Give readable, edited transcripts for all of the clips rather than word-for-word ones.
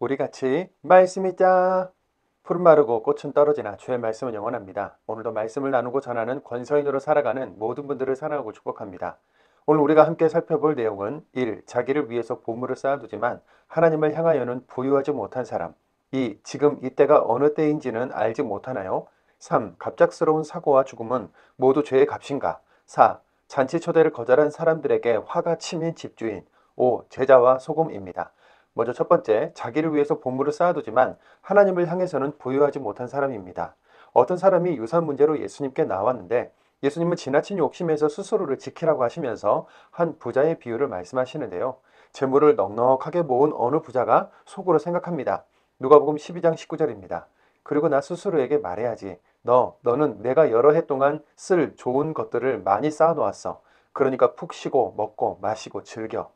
우리 같이 말씀 있자. 푸른 마르고 꽃은 떨어지나 주의 말씀은 영원합니다. 오늘도 말씀을 나누고 전하는 권서인으로 살아가는 모든 분들을 사랑하고 축복합니다. 오늘 우리가 함께 살펴볼 내용은 1. 자기를 위해서 보물을 쌓아두지만 하나님을 향하여는 부유하지 못한 사람. 2. 지금 이때가 어느 때인지는 알지 못하나요? 3. 갑작스러운 사고와 죽음은 모두 죄의 값인가? 4. 잔치 초대를 거절한 사람들에게 화가 치민 집주인. 5. 제자와 소금입니다. 먼저 첫 번째, 자기를 위해서 보물을 쌓아두지만 하나님을 향해서는 부유하지 못한 사람입니다. 어떤 사람이 유산 문제로 예수님께 나왔는데 예수님은 지나친 욕심에서 스스로를 지키라고 하시면서 한 부자의 비유를 말씀하시는데요. 재물을 넉넉하게 모은 어느 부자가 속으로 생각합니다. 누가복음 12장 19절입니다. 그리고 나 스스로에게 말해야지. 너는 내가 여러 해 동안 쓸 좋은 것들을 많이 쌓아놓았어. 그러니까 푹 쉬고 먹고 마시고 즐겨.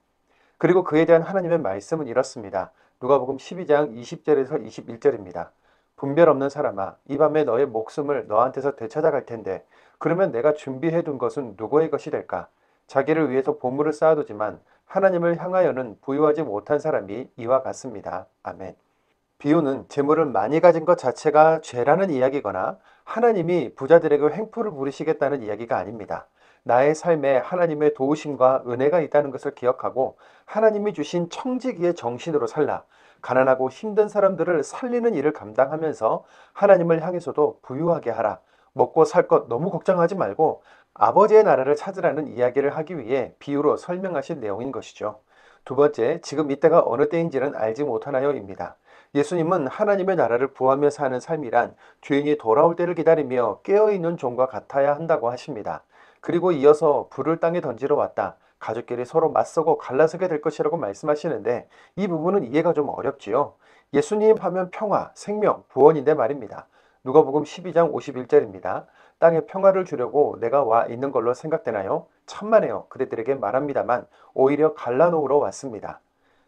그리고 그에 대한 하나님의 말씀은 이렇습니다. 누가복음 12장 20절에서 21절입니다. 분별 없는 사람아, 이 밤에 너의 목숨을 너한테서 되찾아갈 텐데 그러면 내가 준비해둔 것은 누구의 것이 될까? 자기를 위해서 보물을 쌓아두지만 하나님을 향하여는 부유하지 못한 사람이 이와 같습니다. 아멘. 비유는 재물을 많이 가진 것 자체가 죄라는 이야기거나 하나님이 부자들에게 횡포를 부리시겠다는 이야기가 아닙니다. 나의 삶에 하나님의 도우심과 은혜가 있다는 것을 기억하고 하나님이 주신 청지기의 정신으로 살라. 가난하고 힘든 사람들을 살리는 일을 감당하면서 하나님을 향해서도 부유하게 하라. 먹고 살 것 너무 걱정하지 말고 아버지의 나라를 찾으라는 이야기를 하기 위해 비유로 설명하신 내용인 것이죠. 두 번째, 지금 이때가 어느 때인지는 알지 못하나요입니다. 예수님은 하나님의 나라를 구하며 사는 삶이란 주인이 돌아올 때를 기다리며 깨어있는 종과 같아야 한다고 하십니다. 그리고 이어서 불을 땅에 던지러 왔다. 가족끼리 서로 맞서고 갈라서게 될 것이라고 말씀하시는데 이 부분은 이해가 좀 어렵지요. 예수님 하면 평화, 생명, 구원인데 말입니다. 누가복음 12장 51절입니다. 땅에 평화를 주려고 내가 와 있는 걸로 생각되나요? 천만에요. 그대들에게 말합니다만 오히려 갈라놓으러 왔습니다.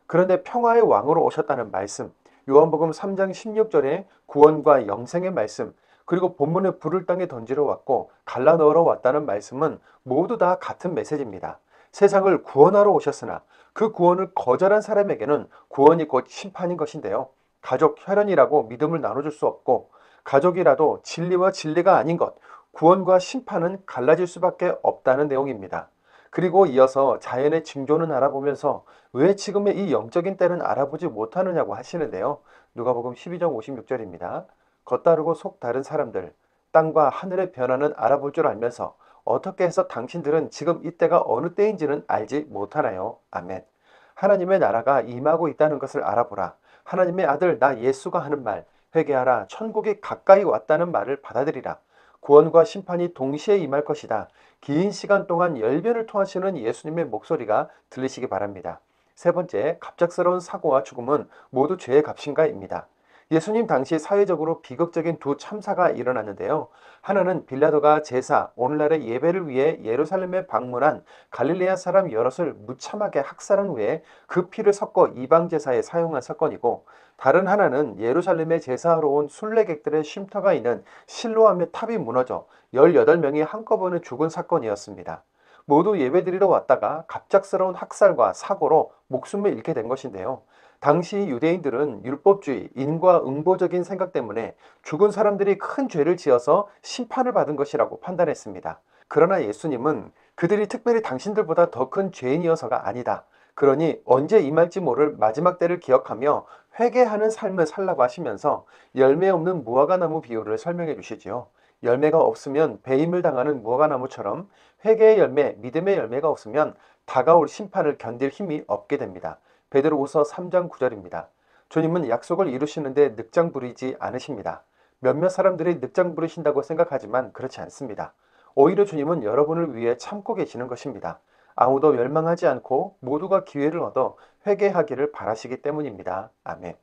그런데 평화의 왕으로 오셨다는 말씀, 요한복음 3장 16절에 구원과 영생의 말씀, 그리고 본문에 불을 땅에 던지러 왔고 갈라 넣으러 왔다는 말씀은 모두 다 같은 메시지입니다. 세상을 구원하러 오셨으나 그 구원을 거절한 사람에게는 구원이 곧 심판인 것인데요. 가족 혈연이라고 믿음을 나눠줄 수 없고 가족이라도 진리와 진리가 아닌 것, 구원과 심판은 갈라질 수밖에 없다는 내용입니다. 그리고 이어서 자연의 징조는 알아보면서 왜 지금의 이 영적인 때는 알아보지 못하느냐고 하시는데요. 누가복음 12장 56절입니다. 겉다르고 속 다른 사람들, 땅과 하늘의 변화는 알아볼 줄 알면서 어떻게 해서 당신들은 지금 이때가 어느 때인지는 알지 못하나요? 아멘. 하나님의 나라가 임하고 있다는 것을 알아보라. 하나님의 아들 나 예수가 하는 말, 회개하라. 천국이 가까이 왔다는 말을 받아들이라. 구원과 심판이 동시에 임할 것이다. 긴 시간 동안 열변을 토하시는 예수님의 목소리가 들리시기 바랍니다. 세 번째, 갑작스러운 사고와 죽음은 모두 죄의 값인가입니다. 예수님 당시 사회적으로 비극적인 두 참사가 일어났는데요. 하나는 빌라도가 제사, 오늘날의 예배를 위해 예루살렘에 방문한 갈릴레아 사람 여럿을 무참하게 학살한 후에 그 피를 섞어 이방 제사에 사용한 사건이고, 다른 하나는 예루살렘에 제사하러 온 순례객들의 쉼터가 있는 실로암의 탑이 무너져 18명이 한꺼번에 죽은 사건이었습니다. 모두 예배드리러 왔다가 갑작스러운 학살과 사고로 목숨을 잃게 된 것인데요. 당시 유대인들은 율법주의, 인과응보적인 생각 때문에 죽은 사람들이 큰 죄를 지어서 심판을 받은 것이라고 판단했습니다. 그러나 예수님은 그들이 특별히 당신들보다 더 큰 죄인이어서가 아니다. 그러니 언제 임할지 모를 마지막 때를 기억하며 회개하는 삶을 살라고 하시면서 열매 없는 무화과나무 비유를 설명해 주시지요. 열매가 없으면 배임을 당하는 무화과나무처럼 회개의 열매, 믿음의 열매가 없으면 다가올 심판을 견딜 힘이 없게 됩니다. 베드로후서 3장 9절입니다. 주님은 약속을 이루시는데 늑장 부리지 않으십니다. 몇몇 사람들이 늑장 부리신다고 생각하지만 그렇지 않습니다. 오히려 주님은 여러분을 위해 참고 계시는 것입니다. 아무도 멸망하지 않고 모두가 기회를 얻어 회개하기를 바라시기 때문입니다. 아멘.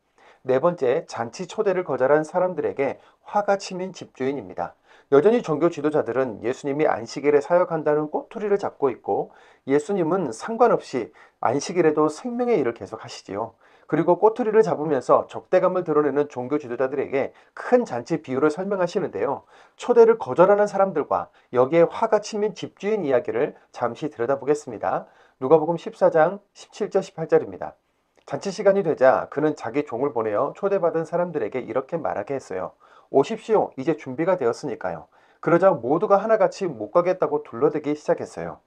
네 번째, 잔치 초대를 거절한 사람들에게 화가 치민 집주인입니다. 여전히 종교 지도자들은 예수님이 안식일에 사역한다는 꼬투리를 잡고 있고 예수님은 상관없이 안식일에도 생명의 일을 계속 하시지요. 그리고 꼬투리를 잡으면서 적대감을 드러내는 종교 지도자들에게 큰 잔치 비유를 설명하시는데요. 초대를 거절하는 사람들과 여기에 화가 치민 집주인 이야기를 잠시 들여다보겠습니다. 누가복음 14장 17절 18절입니다. 잔치 시간이 되자 그는 자기 종을 보내어 초대받은 사람들에게 이렇게 말하게 했어요. 오십시오. 이제 준비가 되었으니까요. 그러자 모두가 하나같이 못 가겠다고 둘러대기 시작했어요.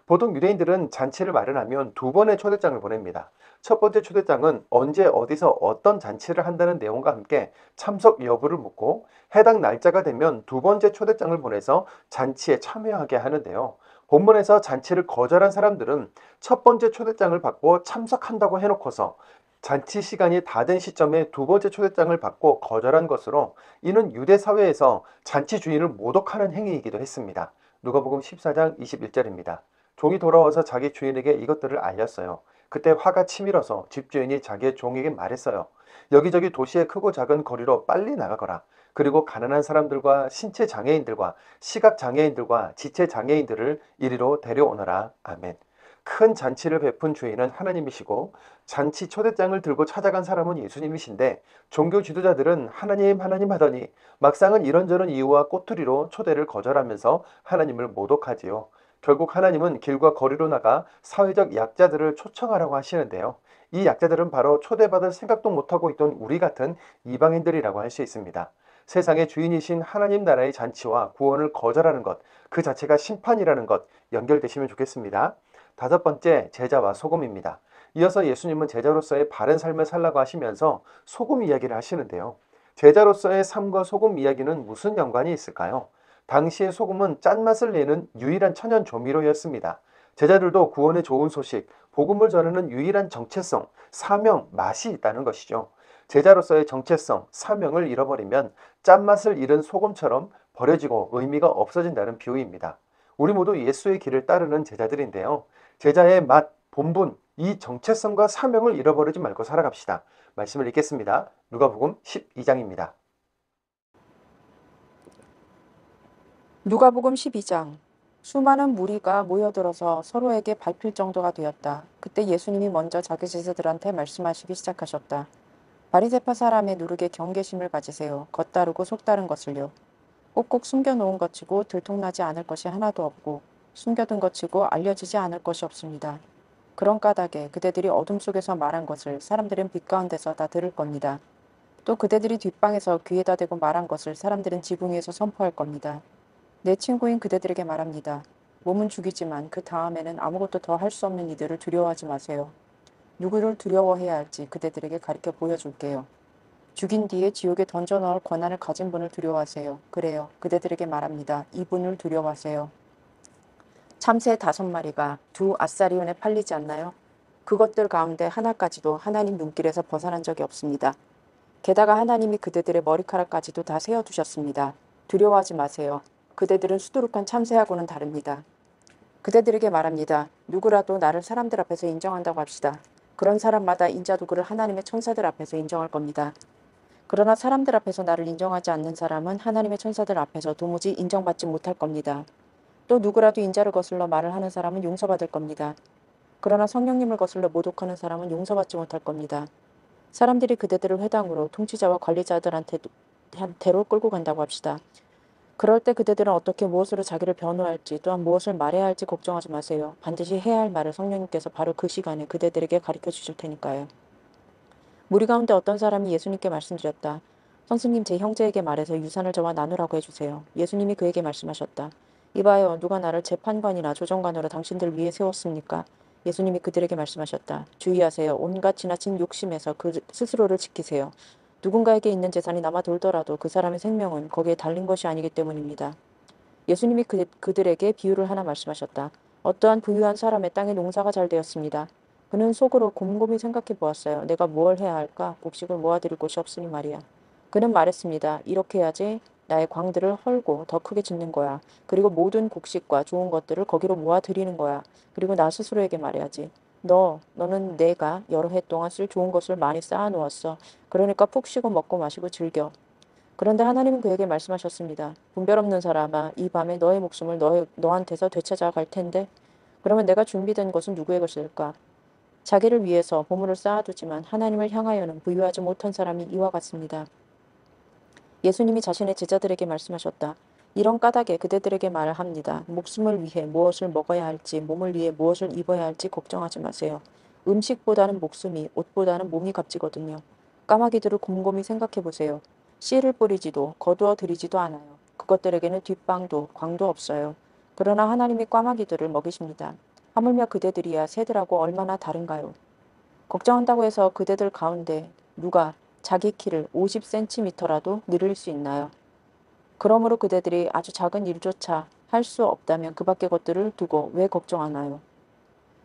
보통 유대인들은 잔치를 마련하면 두 번의 초대장을 보냅니다. 첫 번째 초대장은 언제 어디서 어떤 잔치를 한다는 내용과 함께 참석 여부를 묻고 해당 날짜가 되면 두 번째 초대장을 보내서 잔치에 참여하게 하는데요. 본문에서 잔치를 거절한 사람들은 첫 번째 초대장을 받고 참석한다고 해놓고서 잔치 시간이 다 된 시점에 두 번째 초대장을 받고 거절한 것으로 이는 유대 사회에서 잔치 주인을 모독하는 행위이기도 했습니다. 누가복음 14장 21절입니다. 종이 돌아와서 자기 주인에게 이것들을 알렸어요. 그때 화가 치밀어서 집주인이 자기의 종에게 말했어요. 여기저기 도시의 크고 작은 거리로 빨리 나가거라. 그리고 가난한 사람들과 신체 장애인들과 시각 장애인들과 지체 장애인들을 이리로 데려오너라. 아멘. 큰 잔치를 베푼 주인은 하나님이시고 잔치 초대장을 들고 찾아간 사람은 예수님이신데 종교 지도자들은 하나님 하나님 하더니 막상은 이런저런 이유와 꼬투리로 초대를 거절하면서 하나님을 모독하지요. 결국 하나님은 길과 거리로 나가 사회적 약자들을 초청하라고 하시는데요. 이 약자들은 바로 초대받을 생각도 못하고 있던 우리 같은 이방인들이라고 할 수 있습니다. 세상의 주인이신 하나님 나라의 잔치와 구원을 거절하는 것, 그 자체가 심판이라는 것 연결되시면 좋겠습니다. 다섯 번째, 제자와 소금입니다. 이어서 예수님은 제자로서의 바른 삶을 살라고 하시면서 소금 이야기를 하시는데요. 제자로서의 삶과 소금 이야기는 무슨 연관이 있을까요? 당시의 소금은 짠맛을 내는 유일한 천연 조미료였습니다. 제자들도 구원의 좋은 소식, 복음을 전하는 유일한 정체성, 사명, 맛이 있다는 것이죠. 제자로서의 정체성, 사명을 잃어버리면 짠맛을 잃은 소금처럼 버려지고 의미가 없어진다는 비유입니다. 우리 모두 예수의 길을 따르는 제자들인데요. 제자의 맛, 본분, 이 정체성과 사명을 잃어버리지 말고 살아갑시다. 말씀을 읽겠습니다. 누가복음 12장입니다. 누가복음 12장. 수많은 무리가 모여들어서 서로에게 밟힐 정도가 되었다. 그때 예수님이 먼저 자기 제자들한테 말씀하시기 시작하셨다. 바리새파 사람의 누룩에 경계심을 가지세요. 겉다르고 속다른 것을요. 꼭꼭 숨겨놓은 것이고 들통나지 않을 것이 하나도 없고 숨겨둔 것이고 알려지지 않을 것이 없습니다. 그런 까닭에 그대들이 어둠 속에서 말한 것을 사람들은 빛 가운데서 다 들을 겁니다. 또 그대들이 뒷방에서 귀에다 대고 말한 것을 사람들은 지붕 위에서 선포할 겁니다. 내 친구인 그대들에게 말합니다. 몸은 죽이지만 그 다음에는 아무것도 더 할 수 없는 이들을 두려워하지 마세요. 누구를 두려워해야 할지 그대들에게 가르쳐 보여줄게요. 죽인 뒤에 지옥에 던져 넣을 권한을 가진 분을 두려워하세요. 그래요. 그대들에게 말합니다. 이분을 두려워하세요. 참새 5마리가 두 아사리온에 팔리지 않나요? 그것들 가운데 하나까지도 하나님 눈길에서 벗어난 적이 없습니다. 게다가 하나님이 그대들의 머리카락까지도 다 세어두셨습니다. 두려워하지 마세요. 그대들은 수두룩한 참새하고는 다릅니다. 그대들에게 말합니다. 누구라도 나를 사람들 앞에서 인정한다고 합시다. 그런 사람마다 인자도 그를 하나님의 천사들 앞에서 인정할 겁니다. 그러나 사람들 앞에서 나를 인정하지 않는 사람은 하나님의 천사들 앞에서 도무지 인정받지 못할 겁니다. 또 누구라도 인자를 거슬러 말을 하는 사람은 용서받을 겁니다. 그러나 성령님을 거슬러 모독하는 사람은 용서받지 못할 겁니다. 사람들이 그대들을 회당으로 통치자와 관리자들한테로 끌고 간다고 합시다. 그럴 때 그대들은 어떻게 무엇으로 자기를 변호할지 또한 무엇을 말해야 할지 걱정하지 마세요. 반드시 해야 할 말을 성령님께서 바로 그 시간에 그대들에게 가르쳐 주실 테니까요. 무리 가운데 어떤 사람이 예수님께 말씀드렸다. 선생님, 제 형제에게 말해서 유산을 저와 나누라고 해주세요. 예수님이 그에게 말씀하셨다. 이봐요, 누가 나를 재판관이나 조정관으로 당신들 위에 세웠습니까? 예수님이 그들에게 말씀하셨다. 주의하세요. 온갖 지나친 욕심에서 그 스스로를 지키세요. 누군가에게 있는 재산이 남아 돌더라도 그 사람의 생명은 거기에 달린 것이 아니기 때문입니다. 예수님이 그들에게 비유를 하나 말씀하셨다. 어떠한 부유한 사람의 땅에 농사가 잘 되었습니다. 그는 속으로 곰곰이 생각해 보았어요. 내가 무엇을 해야 할까? 곡식을 모아드릴 곳이 없으니 말이야. 그는 말했습니다. 이렇게 해야지 나의 광들을 헐고 더 크게 짓는 거야. 그리고 모든 곡식과 좋은 것들을 거기로 모아드리는 거야. 그리고 나 스스로에게 말해야지. 너는 내가 여러 해 동안 쓸 좋은 것을 많이 쌓아놓았어. 그러니까 푹 쉬고 먹고 마시고 즐겨. 그런데 하나님은 그에게 말씀하셨습니다. 분별 없는 사람아, 이 밤에 너의 목숨을 너한테서 되찾아 갈 텐데 그러면 내가 준비된 것은 누구의 것일까? 자기를 위해서 보물을 쌓아두지만 하나님을 향하여는 부유하지 못한 사람이 이와 같습니다. 예수님이 자신의 제자들에게 말씀하셨다. 이런 까닭에 그대들에게 말을 합니다. 목숨을 위해 무엇을 먹어야 할지, 몸을 위해 무엇을 입어야 할지 걱정하지 마세요. 음식보다는 목숨이, 옷보다는 몸이 값지거든요. 까마귀들을 곰곰이 생각해 보세요. 씨를 뿌리지도 거두어 들이지도 않아요. 그것들에게는 뒷방도 광도 없어요. 그러나 하나님이 까마귀들을 먹이십니다. 하물며 그대들이야 새들하고 얼마나 다른가요? 걱정한다고 해서 그대들 가운데 누가 자기 키를 50cm라도 늘릴 수 있나요? 그러므로 그대들이 아주 작은 일조차 할 수 없다면 그 밖의 것들을 두고 왜 걱정하나요?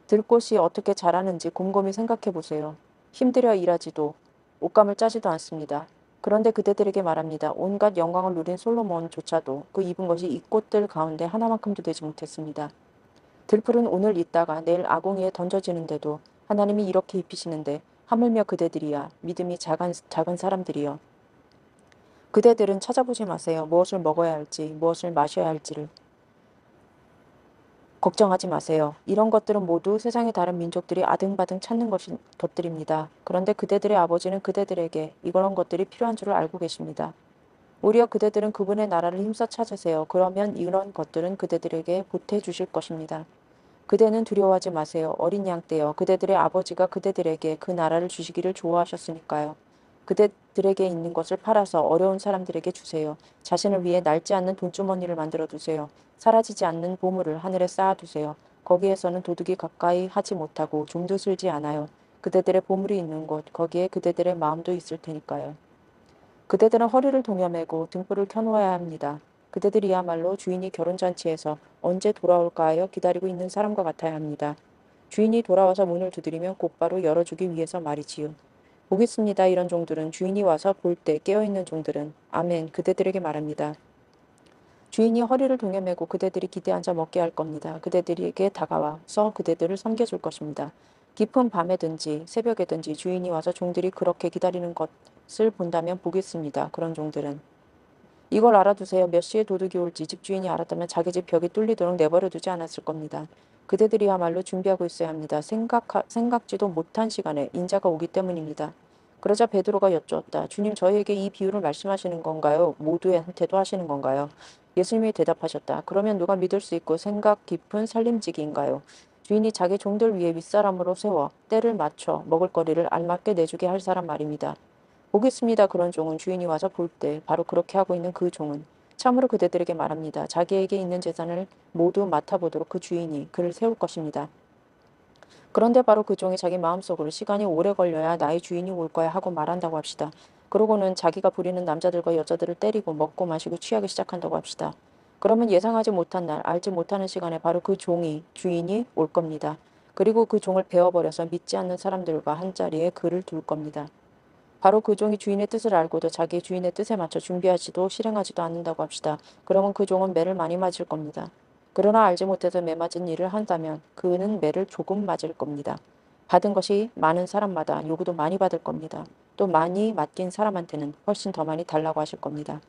들꽃이 어떻게 자라는지 곰곰이 생각해 보세요. 힘들여 일하지도 옷감을 짜지도 않습니다. 그런데 그대들에게 말합니다. 온갖 영광을 누린 솔로몬조차도 그 입은 것이 이 꽃들 가운데 하나만큼도 되지 못했습니다. 들풀은 오늘 있다가 내일 아궁이에 던져지는데도 하나님이 이렇게 입히시는데 하물며 그대들이야 믿음이 작은 사람들이여. 그대들은 찾아보지 마세요. 무엇을 먹어야 할지, 무엇을 마셔야 할지를. 걱정하지 마세요. 이런 것들은 모두 세상의 다른 민족들이 아등바등 찾는 것들입니다. 그런데 그대들의 아버지는 그대들에게 이런 것들이 필요한 줄을 알고 계십니다. 오히려 그대들은 그분의 나라를 힘써 찾으세요. 그러면 이런 것들은 그대들에게 보태주실 것입니다. 그대는 두려워하지 마세요. 어린 양 떼여 그대들의 아버지가 그대들에게 그 나라를 주시기를 좋아하셨으니까요. 그대들에게 있는 것을 팔아서 어려운 사람들에게 주세요. 자신을 위해 낡지 않는 돈주머니를 만들어 두세요. 사라지지 않는 보물을 하늘에 쌓아두세요. 거기에서는 도둑이 가까이 하지 못하고 좀도 슬지 않아요. 그대들의 보물이 있는 곳, 거기에 그대들의 마음도 있을 테니까요. 그대들은 허리를 동여매고 등불을 켜놓아야 합니다. 그대들이야말로 주인이 결혼잔치에서 언제 돌아올까 하여 기다리고 있는 사람과 같아야 합니다. 주인이 돌아와서 문을 두드리면 곧바로 열어주기 위해서 말이지요. 보겠습니다. 이런 종들은 주인이 와서 볼 때 깨어있는 종들은 아멘 그대들에게 말합니다. 주인이 허리를 동여매고 그대들이 기대 앉아 먹게 할 겁니다. 그대들에게 다가와서 그대들을 섬겨줄 것입니다. 깊은 밤에든지 새벽에든지 주인이 와서 종들이 그렇게 기다리는 것을 본다면 보겠습니다. 그런 종들은. 이걸 알아두세요. 몇 시에 도둑이 올지 집주인이 알았다면 자기 집 벽이 뚫리도록 내버려 두지 않았을 겁니다. 그대들이야말로 준비하고 있어야 합니다. 생각지도 못한 시간에 인자가 오기 때문입니다. 그러자 베드로가 여쭈었다. 주님 저희에게 이 비유를 말씀하시는 건가요? 모두한테도 하시는 건가요? 예수님이 대답하셨다. 그러면 누가 믿을 수 있고 생각 깊은 살림지기인가요? 주인이 자기 종들 위에 윗사람으로 세워 때를 맞춰 먹을거리를 알맞게 내주게 할 사람 말입니다. 보겠습니다. 그런 종은 주인이 와서 볼 때 바로 그렇게 하고 있는 그 종은 참으로 그대들에게 말합니다. 자기에게 있는 재산을 모두 맡아보도록 그 주인이 그를 세울 것입니다. 그런데 바로 그 종이 자기 마음속으로 시간이 오래 걸려야 나의 주인이 올 거야 하고 말한다고 합시다. 그러고는 자기가 부리는 남자들과 여자들을 때리고 먹고 마시고 취하기 시작한다고 합시다. 그러면 예상하지 못한 날, 알지 못하는 시간에 바로 그 주인이 올 겁니다. 그리고 그 종을 베어버려서 믿지 않는 사람들과 한자리에 그를 둘 겁니다. 바로 그 종이 주인의 뜻을 알고도 자기 주인의 뜻에 맞춰 준비하지도 실행하지도 않는다고 합시다. 그러면 그 종은 매를 많이 맞을 겁니다. 그러나 알지 못해서 매 맞은 일을 한다면 그는 매를 조금 맞을 겁니다. 받은 것이 많은 사람마다 요구도 많이 받을 겁니다. 또 많이 맡긴 사람한테는 훨씬 더 많이 달라고 하실 겁니다.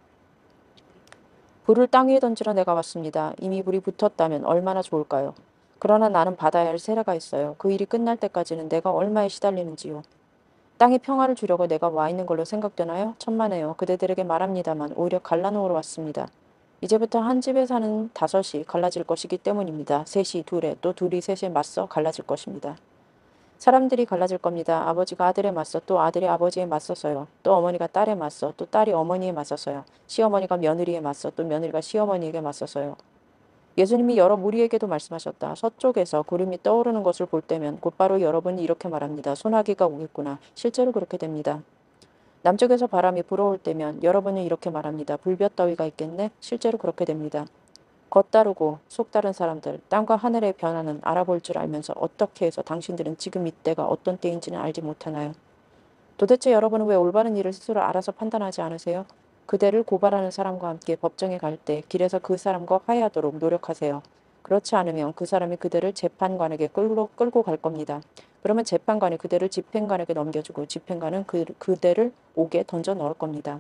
불을 땅 위에 던지러 내가 왔습니다. 이미 불이 붙었다면 얼마나 좋을까요? 그러나 나는 받아야 할 세례가 있어요. 그 일이 끝날 때까지는 내가 얼마에 시달리는지요. 땅에 평화를 주려고 내가 와 있는 걸로 생각되나요? 천만에요. 그대들에게 말합니다만 오히려 갈라놓으러 왔습니다. 이제부터 한 집에 사는 다섯이 갈라질 것이기 때문입니다. 셋이 둘에 또 둘이 셋에 맞서 갈라질 것입니다. 사람들이 갈라질 겁니다. 아버지가 아들에 맞서 또 아들이 아버지에 맞서서요. 또 어머니가 딸에 맞서 또 딸이 어머니에 맞서서요. 시어머니가 며느리에 맞서 또 며느리가 시어머니에게 맞서서요. 예수님이 여러 무리에게도 말씀하셨다. 서쪽에서 구름이 떠오르는 것을 볼 때면 곧바로 여러분이 이렇게 말합니다. 소나기가 오겠구나. 실제로 그렇게 됩니다. 남쪽에서 바람이 불어올 때면 여러분은 이렇게 말합니다. 불볕 더위가 있겠네. 실제로 그렇게 됩니다. 겉다르고 속다른 사람들, 땅과 하늘의 변화는 알아볼 줄 알면서 어떻게 해서 당신들은 지금 이때가 어떤 때인지는 알지 못하나요? 도대체 여러분은 왜 올바른 일을 스스로 알아서 판단하지 않으세요? 그대를 고발하는 사람과 함께 법정에 갈 때 길에서 그 사람과 화해하도록 노력하세요. 그렇지 않으면 그 사람이 그대를 재판관에게 끌고 갈 겁니다. 그러면 재판관이 그대를 집행관에게 넘겨주고 집행관은 그대를 옥에 던져 넣을 겁니다.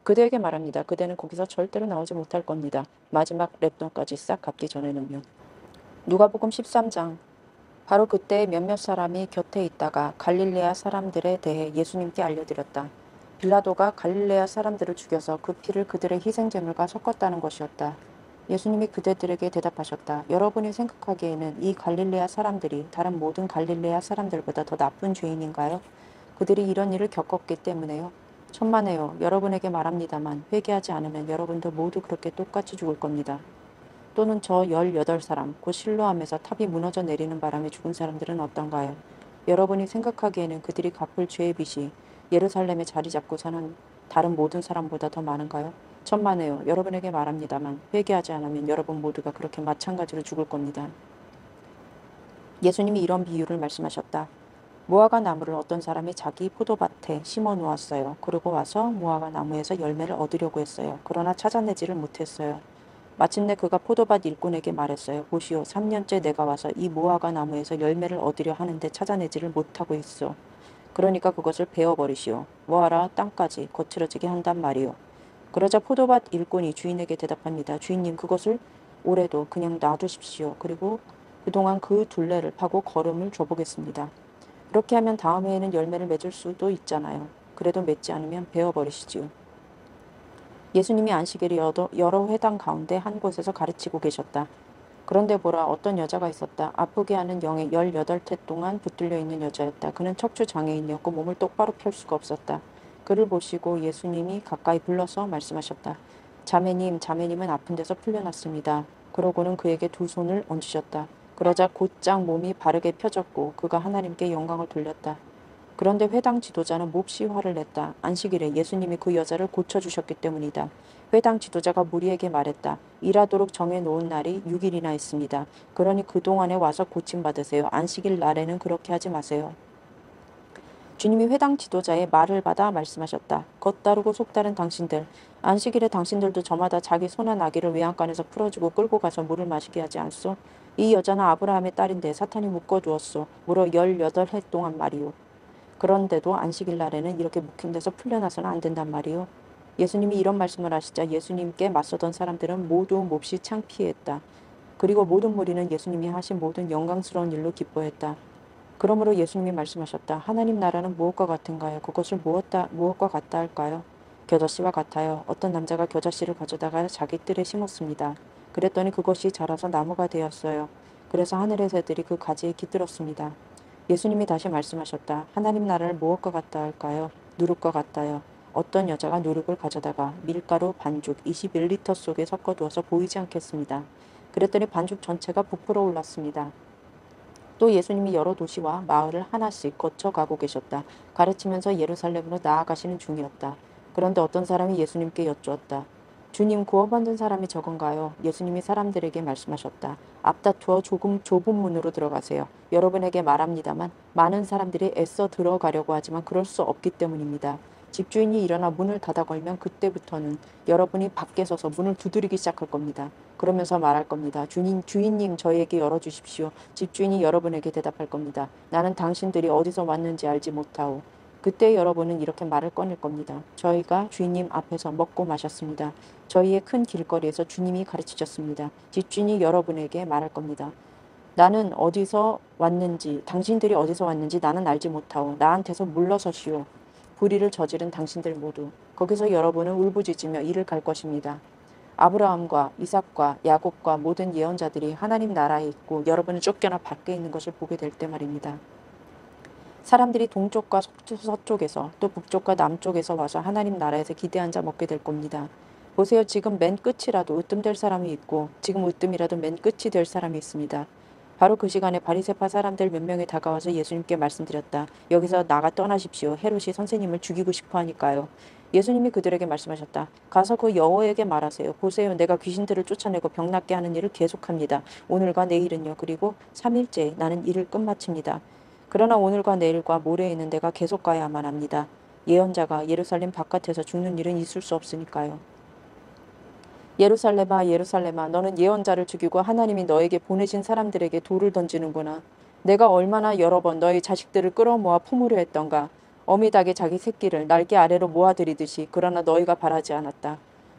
그대에게 말합니다. 그대는 거기서 절대로 나오지 못할 겁니다. 마지막 랩돈까지 싹 갚기 전에는요. 누가복음 13장. 바로 그때 몇몇 사람이 곁에 있다가 갈릴레아 사람들에 대해 예수님께 알려드렸다. 빌라도가 갈릴레아 사람들을 죽여서 그 피를 그들의 희생제물과 섞었다는 것이었다. 예수님이 그대들에게 대답하셨다. 여러분이 생각하기에는 이 갈릴레아 사람들이 다른 모든 갈릴레아 사람들보다 더 나쁜 죄인인가요? 그들이 이런 일을 겪었기 때문에요. 천만에요. 여러분에게 말합니다만 회개하지 않으면 여러분도 모두 그렇게 똑같이 죽을 겁니다. 또는 저 18사람, 곧 실로암에서 탑이 무너져 내리는 바람에 죽은 사람들은 어떤가요? 여러분이 생각하기에는 그들이 갚을 죄의 빚이 예루살렘에 자리 잡고 사는 다른 모든 사람보다 더 많은가요? 천만에요. 여러분에게 말합니다만 회개하지 않으면 여러분 모두가 그렇게 마찬가지로 죽을 겁니다. 예수님이 이런 비유를 말씀하셨다. 무화과 나무를 어떤 사람이 자기 포도밭에 심어 놓았어요. 그러고 와서 무화과 나무에서 열매를 얻으려고 했어요. 그러나 찾아내지를 못했어요. 마침내 그가 포도밭 일꾼에게 말했어요. 보시오, 3년째 내가 와서 이 무화과 나무에서 열매를 얻으려 하는데 찾아내지를 못하고 있어. 그러니까 그것을 베어버리시오. 뭐하라 땅까지 거칠어지게 한단 말이오. 그러자 포도밭 일꾼이 주인에게 대답합니다. 주인님, 그것을 올해도 그냥 놔두십시오. 그리고 그동안 그 둘레를 파고 거름을 줘보겠습니다. 그렇게 하면 다음 해에는 열매를 맺을 수도 있잖아요. 그래도 맺지 않으면 베어버리시지요. 예수님이 안식일에 여러 회당 가운데 한 곳에서 가르치고 계셨다. 그런데 보라, 어떤 여자가 있었다. 아프게 하는 영에 18태 동안 붙들려 있는 여자였다. 그는 척추 장애인이었고 몸을 똑바로 펼 수가 없었다. 그를 보시고 예수님이 가까이 불러서 말씀하셨다. 자매님, 자매님은 아픈 데서 풀려났습니다. 그러고는 그에게 두 손을 얹으셨다. 그러자 곧장 몸이 바르게 펴졌고 그가 하나님께 영광을 돌렸다. 그런데 회당 지도자는 몹시 화를 냈다. 안식일에 예수님이 그 여자를 고쳐주셨기 때문이다. 회당 지도자가 무리에게 말했다. 일하도록 정해놓은 날이 6일이나 있습니다. 그러니 그동안에 와서 고침받으세요. 안식일 날에는 그렇게 하지 마세요. 주님이 회당 지도자의 말을 받아 말씀하셨다. 겉다르고 속다른 당신들. 안식일에 당신들도 저마다 자기 소나 나귀를 외양간에서 풀어주고 끌고 가서 물을 마시게 하지 않소? 이 여자는 아브라함의 딸인데 사탄이 묶어두었소. 무려 18해 동안 말이오. 그런데도 안식일 날에는 이렇게 묵힌데서 풀려나서는 안 된단 말이요. 예수님이 이런 말씀을 하시자 예수님께 맞서던 사람들은 모두 몹시 창피했다. 그리고 모든 무리는 예수님이 하신 모든 영광스러운 일로 기뻐했다. 그러므로 예수님이 말씀하셨다. 하나님 나라는 무엇과 같은가요? 그것을 무엇과 같다 할까요? 겨자씨와 같아요. 어떤 남자가 겨자씨를 가져다가 자기 뜰에 심었습니다. 그랬더니 그것이 자라서 나무가 되었어요. 그래서 하늘의 새들이 그 가지에 깃들었습니다. 예수님이 다시 말씀하셨다. 하나님 나라를 무엇과 같다 할까요? 누룩과 같아요. 어떤 여자가 누룩을 가져다가 밀가루 반죽 21리터 속에 섞어두어서 보이지 않겠습니다. 그랬더니 반죽 전체가 부풀어 올랐습니다. 또 예수님이 여러 도시와 마을을 하나씩 거쳐가고 계셨다. 가르치면서 예루살렘으로 나아가시는 중이었다. 그런데 어떤 사람이 예수님께 여쭈었다. 주님, 구원받는 사람이 적은가요? 예수님이 사람들에게 말씀하셨다. 앞다투어 조금 좁은 문으로 들어가세요. 여러분에게 말합니다만 많은 사람들이 애써 들어가려고 하지만 그럴 수 없기 때문입니다. 집주인이 일어나 문을 닫아 걸면 그때부터는 여러분이 밖에 서서 문을 두드리기 시작할 겁니다. 그러면서 말할 겁니다. 주인님, 저희에게 열어주십시오. 집주인이 여러분에게 대답할 겁니다. 나는 당신들이 어디서 왔는지 알지 못하오. 그때 여러분은 이렇게 말을 꺼낼 겁니다. 저희가 주인님 앞에서 먹고 마셨습니다. 저희의 큰 길거리에서 주님이 가르치셨습니다. 집주인이 여러분에게 말할 겁니다. 나는 어디서 왔는지, 당신들이 어디서 왔는지 나는 알지 못하오. 나한테서 물러서시오. 불의를 저지른 당신들 모두. 거기서 여러분은 울부짖으며 이를 갈 것입니다. 아브라함과 이삭과 야곱과 모든 예언자들이 하나님 나라에 있고 여러분은 쫓겨나 밖에 있는 것을 보게 될 때 말입니다. 사람들이 동쪽과 서쪽에서 또 북쪽과 남쪽에서 와서 하나님 나라에서 기대 앉아 먹게 될 겁니다. 보세요. 지금 맨 끝이라도 으뜸될 사람이 있고 지금 으뜸이라도 맨 끝이 될 사람이 있습니다. 바로 그 시간에 바리새파 사람들 몇 명이 다가와서 예수님께 말씀드렸다. 여기서 나가 떠나십시오. 헤롯이 선생님을 죽이고 싶어 하니까요. 예수님이 그들에게 말씀하셨다. 가서 그 여호에게 말하세요. 보세요. 내가 귀신들을 쫓아내고 병 낫게 하는 일을 계속합니다. 오늘과 내일은요. 그리고 3일째 나는 일을 끝마칩니다. 그러나 오늘과 내일과 모레에는 내가 계속 가야만 합니다. 예언자가 예루살렘 바깥에서 죽는 일은 있을 수 없으니까요. 예루살렘아, 예루살렘아, 너는 예언자를 죽이고 하나님이 너에게 보내신 사람들에게 돌을 던지는구나. 내가 얼마나 여러 번 너희 자식들을 끌어모아 품으려 했던가. 어미 닭이 자기 새끼를 날개 아래로 모아들이듯이. 그러나 너희가 바라지 않았다.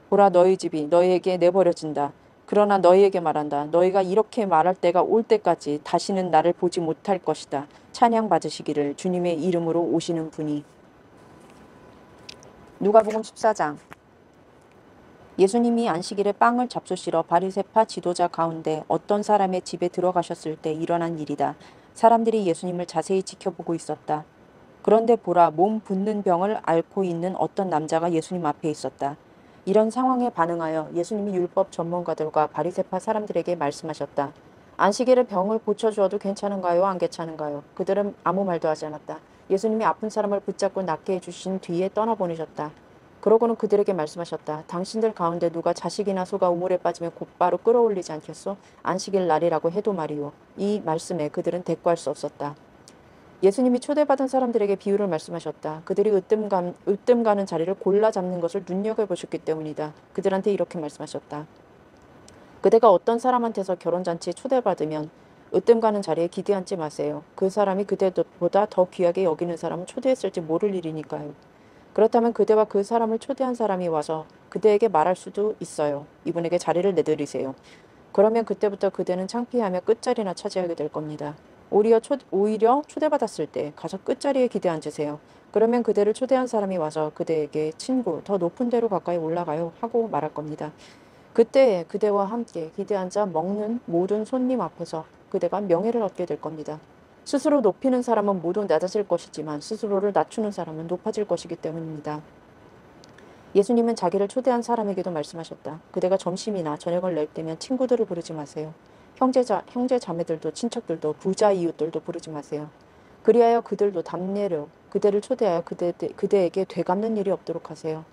보라, 너희 집이 너희에게 내버려진다. 그러나 너희에게 말한다. 너희가 이렇게 말할 때가 올 때까지 다시는 나를 보지 못할 것이다. 찬양 받으시기를 주님의 이름으로 오시는 분이. 누가복음 14장. 예수님이 안식일에 빵을 잡수시러 바리새파 지도자 가운데 어떤 사람의 집에 들어가셨을 때 일어난 일이다. 사람들이 예수님을 자세히 지켜보고 있었다. 그런데 보라, 몸 붓는 병을 앓고 있는 어떤 남자가 예수님 앞에 있었다. 이런 상황에 반응하여 예수님이 율법 전문가들과 바리새파 사람들에게 말씀하셨다. 안식일에 병을 고쳐주어도 괜찮은가요? 안 괜찮은가요? 그들은 아무 말도 하지 않았다. 예수님이 아픈 사람을 붙잡고 낫게 해주신 뒤에 떠나보내셨다. 그러고는 그들에게 말씀하셨다. 당신들 가운데 누가 자식이나 소가 우물에 빠지면 곧바로 끌어올리지 않겠소? 안식일 날이라고 해도 말이오. 이 말씀에 그들은 대꾸할 수 없었다. 예수님이 초대받은 사람들에게 비유를 말씀하셨다. 그들이 으뜸 가는 자리를 골라 잡는 것을 눈여겨보셨기 때문이다. 그들한테 이렇게 말씀하셨다. 그대가 어떤 사람한테서 결혼잔치에 초대받으면 으뜸 가는 자리에 기대 앉지 마세요. 그 사람이 그대보다 더 귀하게 여기는 사람을 초대했을지 모를 일이니까요. 그렇다면 그대와 그 사람을 초대한 사람이 와서 그대에게 말할 수도 있어요. 이분에게 자리를 내드리세요. 그러면 그때부터 그대는 창피하며 끝자리나 차지하게 될 겁니다. 오히려 초대받았을 때 가서 끝자리에 기대 앉으세요. 그러면 그대를 초대한 사람이 와서 그대에게 친구, 더 높은 데로 가까이 올라가요 하고 말할 겁니다. 그때 그대와 함께 기대 앉아 먹는 모든 손님 앞에서 그대가 명예를 얻게 될 겁니다. 스스로 높이는 사람은 모두 낮아질 것이지만 스스로를 낮추는 사람은 높아질 것이기 때문입니다. 예수님은 자기를 초대한 사람에게도 말씀하셨다. 그대가 점심이나 저녁을 낼 때면 친구들을 부르지 마세요. 형제 자매들도 친척들도 부자 이웃들도 부르지 마세요. 그리하여 그들도 답례로 그대를 초대하여 그대에게 되갚는 일이 없도록 하세요.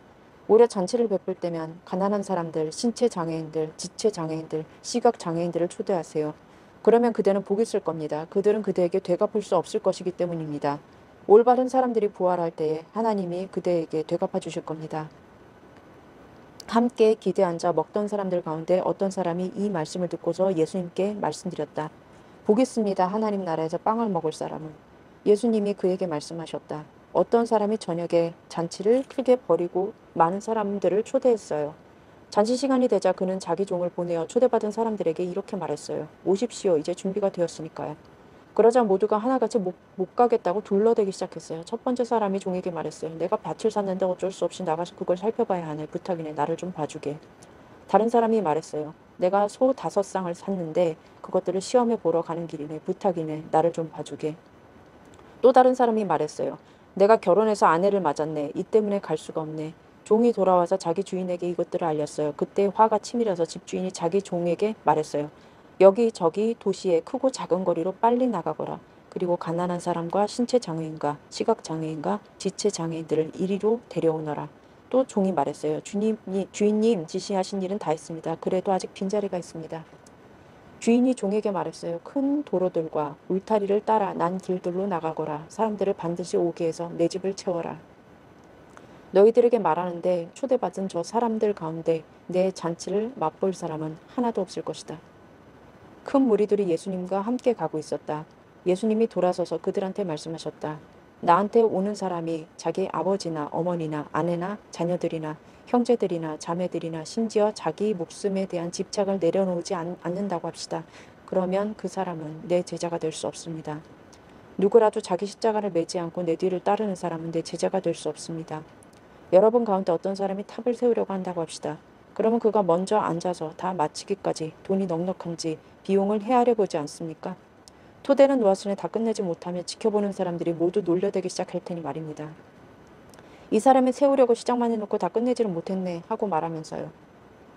오히려 잔치를 베풀 때면 가난한 사람들, 신체 장애인들, 지체 장애인들, 시각 장애인들을 초대하세요. 그러면 그대는 복이 있을 겁니다. 그들은 그대에게 되갚을 수 없을 것이기 때문입니다. 올바른 사람들이 부활할 때에 하나님이 그대에게 되갚아 주실 겁니다. 함께 기대 앉아 먹던 사람들 가운데 어떤 사람이 이 말씀을 듣고서 예수님께 말씀드렸다. 복 있습니다. 하나님 나라에서 빵을 먹을 사람은. 예수님이 그에게 말씀하셨다. 어떤 사람이 저녁에 잔치를 크게 벌이고 많은 사람들을 초대했어요. 잔치 시간이 되자 그는 자기 종을 보내어 초대받은 사람들에게 이렇게 말했어요. 오십시오. 이제 준비가 되었으니까요. 그러자 모두가 하나같이 못 가겠다고 둘러대기 시작했어요. 첫 번째 사람이 종에게 말했어요. 내가 밭을 샀는데 어쩔 수 없이 나가서 그걸 살펴봐야 하네. 부탁이네. 나를 좀 봐주게. 다른 사람이 말했어요. 내가 소 5쌍을 샀는데 그것들을 시험해 보러 가는 길이네. 부탁이네. 나를 좀 봐주게. 또 다른 사람이 말했어요. 내가 결혼해서 아내를 맞았네. 이 때문에 갈 수가 없네. 종이 돌아와서 자기 주인에게 이것들을 알렸어요. 그때 화가 치밀어서 집주인이 자기 종에게 말했어요. 여기저기 도시의 크고 작은 거리로 빨리 나가거라. 그리고 가난한 사람과 신체 장애인과 시각 장애인과 지체 장애인들을 이리로 데려오너라. 또 종이 말했어요. 주인님 지시하신 일은 다 했습니다. 그래도 아직 빈자리가 있습니다. 주인이 종에게 말했어요. 큰 도로들과 울타리를 따라 난 길들로 나가거라. 사람들을 반드시 오게 해서 내 집을 채워라. 너희들에게 말하는데 초대받은 저 사람들 가운데 내 잔치를 맛볼 사람은 하나도 없을 것이다. 큰 무리들이 예수님과 함께 가고 있었다. 예수님이 돌아서서 그들한테 말씀하셨다. 나한테 오는 사람이 자기 아버지나 어머니나 아내나 자녀들이나 형제들이나 자매들이나 심지어 자기 목숨에 대한 집착을 내려놓지 않는다고 합시다. 그러면 그 사람은 내 제자가 될 수 없습니다. 누구라도 자기 십자가를 매지 않고 내 뒤를 따르는 사람은 내 제자가 될 수 없습니다. 여러분 가운데 어떤 사람이 탑을 세우려고 한다고 합시다. 그러면 그가 먼저 앉아서 다 마치기까지 돈이 넉넉한지 비용을 헤아려 보지 않습니까? 토대는 놓았으니 다 끝내지 못하면 지켜보는 사람들이 모두 놀려대기 시작할 테니 말입니다. 이 사람이 세우려고 시작만 해놓고 다 끝내지를 못했네 하고 말하면서요.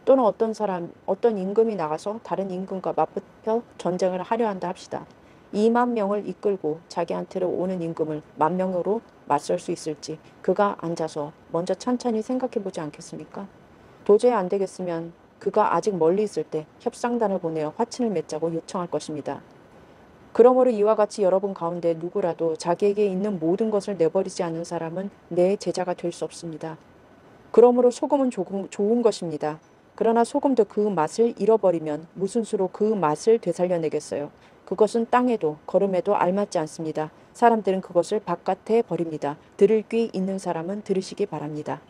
또는 어떤 임금이 나가서 다른 임금과 맞붙어 전쟁을 하려 한다 합시다. 2만 명을 이끌고 자기한테로 오는 임금을 10,000명으로 맞설 수 있을지 그가 앉아서 먼저 찬찬히 생각해 보지 않겠습니까? 도저히 안 되겠으면 그가 아직 멀리 있을 때 협상단을 보내어 화친을 맺자고 요청할 것입니다. 그러므로 이와 같이 여러분 가운데 누구라도 자기에게 있는 모든 것을 내버리지 않는 사람은 내 제자가 될 수 없습니다. 그러므로 소금은 좋은 것입니다. 그러나 소금도 그 맛을 잃어버리면 무슨 수로 그 맛을 되살려내겠어요. 그것은 땅에도 거름에도 알맞지 않습니다. 사람들은 그것을 바깥에 버립니다. 들을 귀 있는 사람은 들으시기 바랍니다.